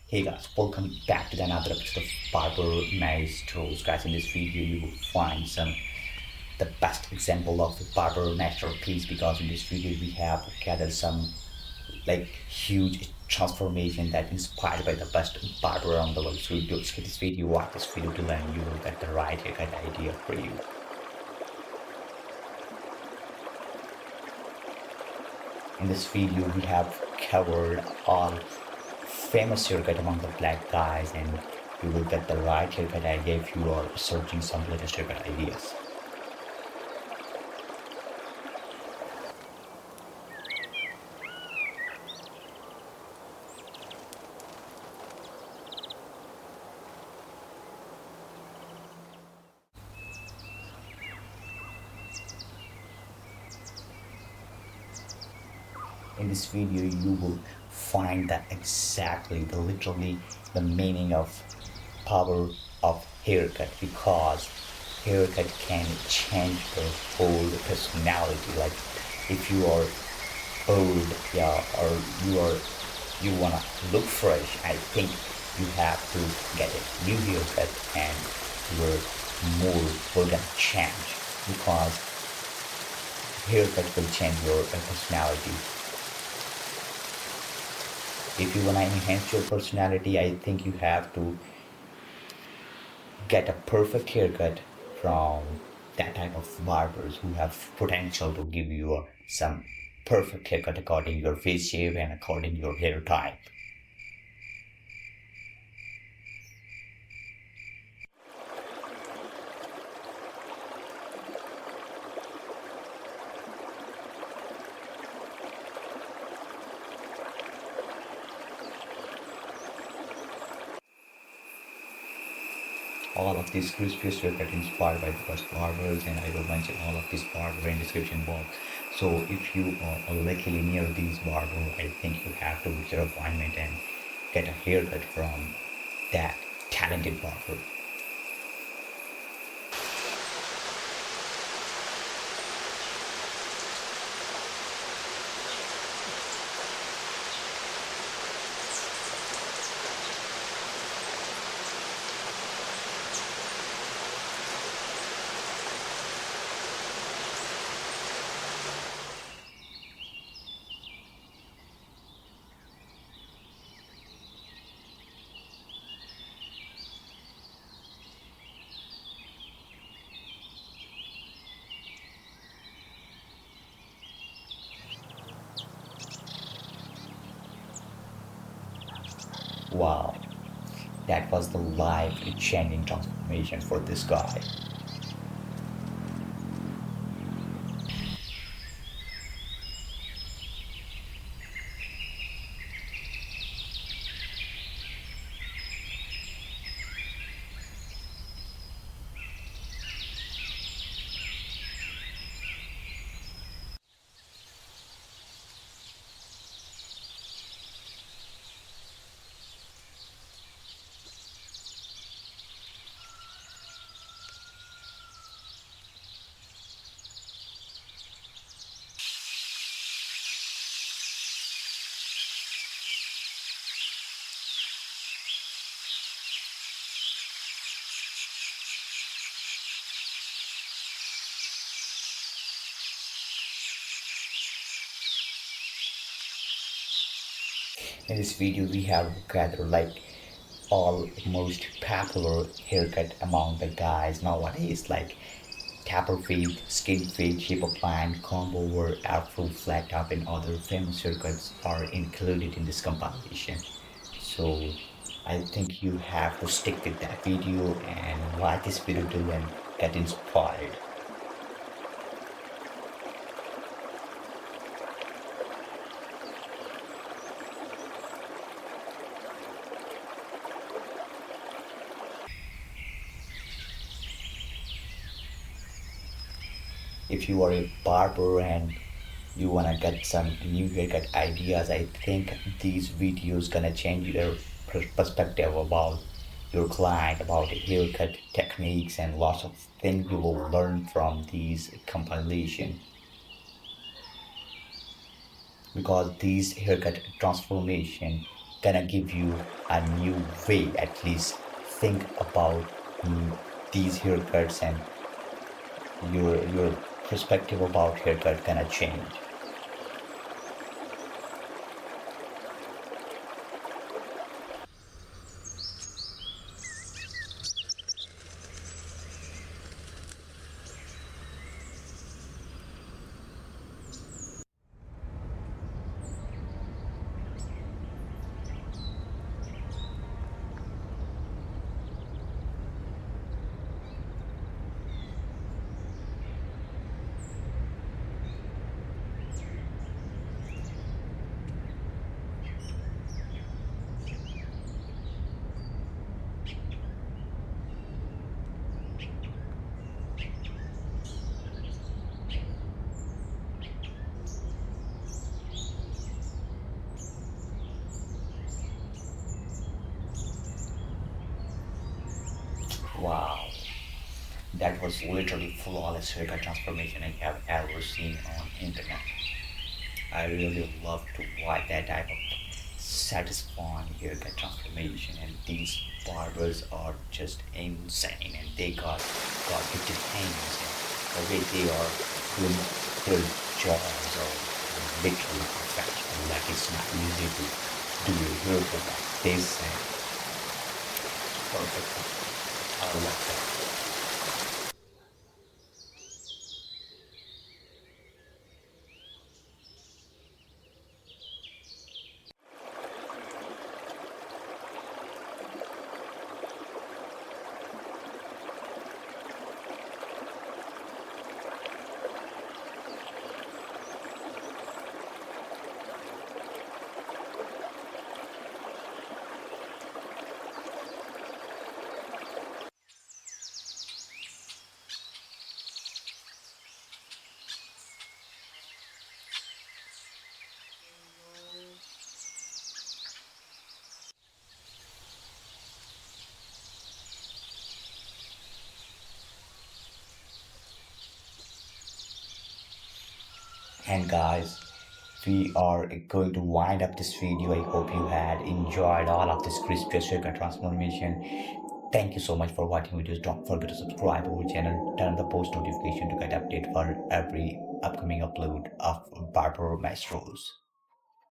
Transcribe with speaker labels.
Speaker 1: Hey guys, welcome back to another episode of Barber Nice Tools. Guys, in this video you will find the best example of the Barber masterpiece, because in this video we have gathered some huge transformation that inspired by the best barber around the world. So you skip this video, watch this video till then you will get the right haircut idea for you. In this video we have covered all famous haircut among the black guys, and you will get the right haircut idea if you are searching some latest haircut ideas. In this video you will find that exactly literally the meaning of power of haircut, because haircut can change the whole personality. Like if you are old, yeah, or you wanna look fresh, I think you have to get a new haircut and your mood will gonna change, because haircut will change your personality. If you wanna enhance your personality, I think you have to get a perfect haircut from that type of barbers who have potential to give you some perfect haircut according to your face shape and according to your hair type. All of these crispiest haircut inspired by the best barbers, and I will mention all of these barber in description box. So if you are luckily near these barber, I think you have to book your appointment and get a haircut from that talented barber. Wow, that was the life-changing transformation for this guy. In this video we have gathered all most popular haircut among the guys nowadays, like tapper fade, skin fade, shape of line, combo over, afro, flat top, and other famous haircuts are included in this compilation. So I think you have to stick with that video and watch this video till and get inspired. If you are a barber and you wanna get some new haircut ideas, I think these videos gonna change your perspective about your client, about haircut techniques, and lots of things you will learn from these compilation, because these haircut transformation gonna give you a new way. At least think about mm, these haircuts, and your perspective about haircut gonna change. Wow, that was literally flawless haircut transformation I have ever seen on internet. I really love to watch that type of satisfying haircut transformation, and these barbers are just insane, and they got the details, and the way they are doing their jobs are literally professional. Like it's not easy to do your haircut like this, and perfect. I love that. And guys, we are going to wind up this video. I hope you had enjoyed all of this crispy sugar transformation. Thank you so much for watching videos. Don't forget to subscribe our channel, turn the post notification to get update for every upcoming upload of Barber Maestros.